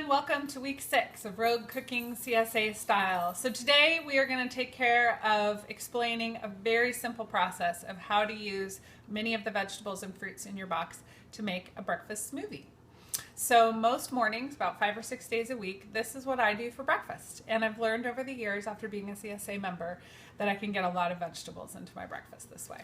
everyone, welcome to week 6 of Rogue Cooking CSA Style. So today we are going to take care of explaining a very simple process of how to use many of the vegetables and fruits in your box to make a breakfast smoothie. So most mornings, about 5 or 6 days a week, this is what I do for breakfast. And I've learned over the years after being a CSA member that I can get a lot of vegetables into my breakfast this way.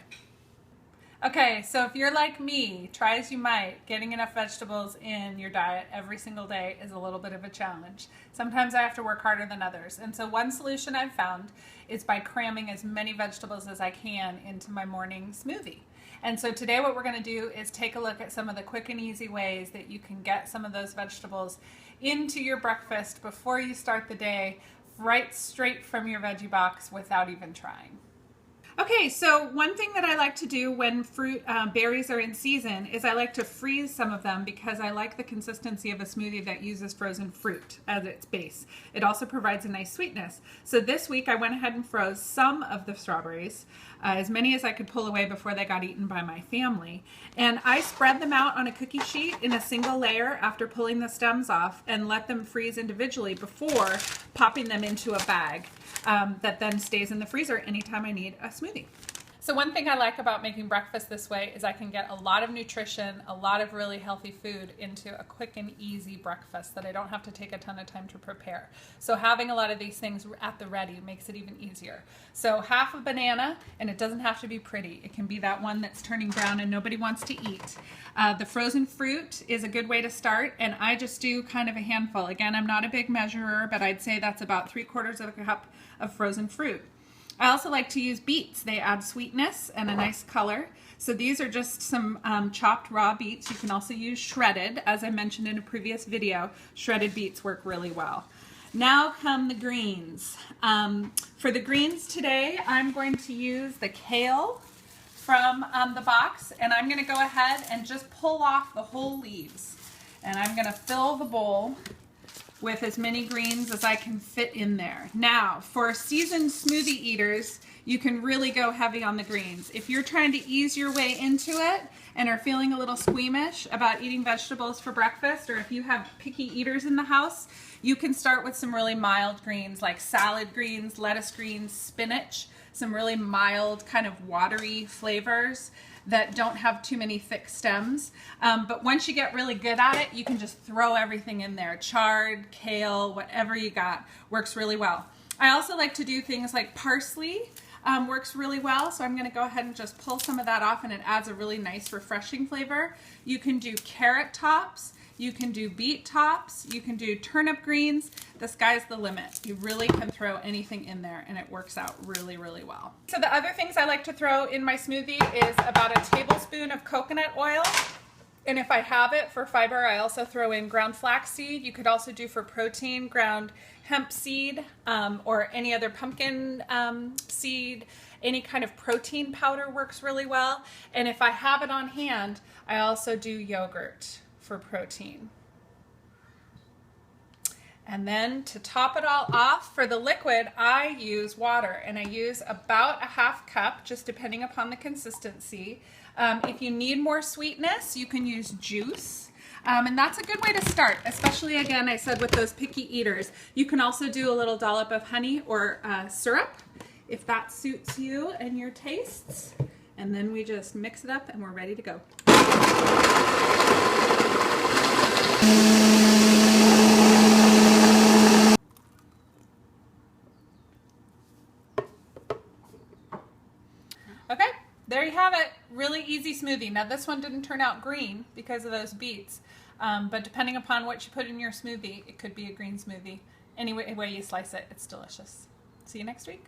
Okay, so if you're like me, try as you might, getting enough vegetables in your diet every single day is a little bit of a challenge. Sometimes I have to work harder than others. And so one solution I've found is by cramming as many vegetables as I can into my morning smoothie. And so today what we're going to do is take a look at some of the quick and easy ways that you can get some of those vegetables into your breakfast before you start the day, right straight from your veggie box without even trying. Okay, so one thing that I like to do when berries are in season is I like to freeze some of them because I like the consistency of a smoothie that uses frozen fruit as its base. It also provides a nice sweetness. So this week I went ahead and froze some of the strawberries, as many as I could pull away before they got eaten by my family. And I spread them out on a cookie sheet in a single layer after pulling the stems off and let them freeze individually before popping them into a bag. That then stays in the freezer anytime I need a smoothie. So one thing I like about making breakfast this way is I can get a lot of nutrition, a lot of really healthy food into a quick and easy breakfast that I don't have to take a ton of time to prepare. So having a lot of these things at the ready makes it even easier. So half a banana, and it doesn't have to be pretty. It can be that one that's turning brown and nobody wants to eat. The frozen fruit is a good way to start, and I just do kind of a handful. Again, I'm not a big measurer, but I'd say that's about 3/4 of a cup of frozen fruit. I also like to use beets. They add sweetness and a nice color. So these are just some chopped raw beets. You can also use shredded. As I mentioned in a previous video, shredded beets work really well. Now come the greens. For the greens today, I'm going to use the kale from the box, and I'm going to go ahead and just pull off the whole leaves. And I'm going to fill the bowl with as many greens as I can fit in there. Now, for seasoned smoothie eaters, you can really go heavy on the greens. If you're trying to ease your way into it and are feeling a little squeamish about eating vegetables for breakfast, or if you have picky eaters in the house, you can start with some really mild greens like salad greens, lettuce greens, spinach, some really mild kind of watery flavors that don't have too many thick stems. But once you get really good at it, you can just throw everything in there. Chard, kale, whatever you got works really well. I also like to do things like parsley works really well. So I'm gonna go ahead and just pull some of that off, and it adds a really nice refreshing flavor. You can do carrot tops. You can do beet tops, you can do turnip greens. The sky's the limit. You really can throw anything in there and it works out really, really well. So the other things I like to throw in my smoothie is about a tablespoon of coconut oil. And if I have it for fiber, I also throw in ground flaxseed. You could also do for protein, ground hemp seed, or any other pumpkin seed. Any kind of protein powder works really well. And if I have it on hand, I also do yogurt for protein. And then to top it all off, for the liquid, I use water, and I use about a half cup, just depending upon the consistency. If you need more sweetness, you can use juice. And that's a good way to start, especially, again, I said with those picky eaters. You can also do a little dollop of honey or syrup, if that suits you and your tastes. And then we just mix it up and we're ready to go. Okay, there you have it. Really easy smoothie. Now this one didn't turn out green because of those beets, but depending upon what you put in your smoothie, it could be a green smoothie. Any way you slice it, it's delicious. See you next week.